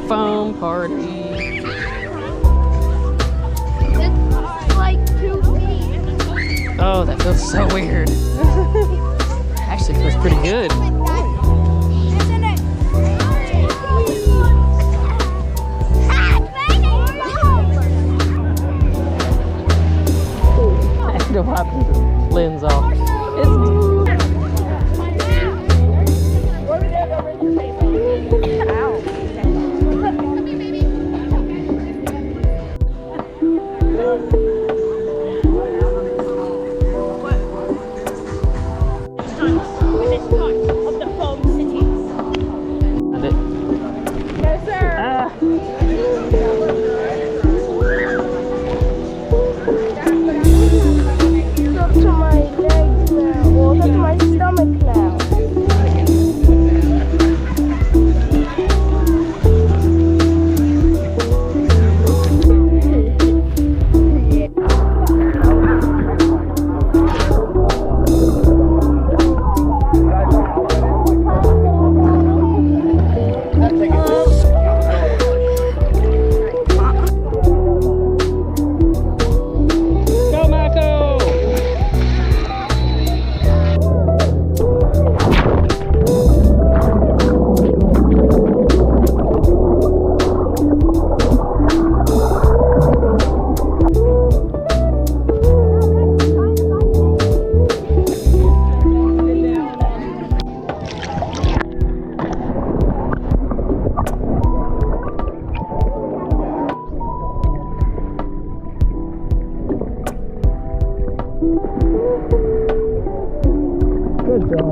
foam party. It's like 2 feet. Oh, that feels so weird. Actually feels pretty good. I had to wipe the lens off. Good job.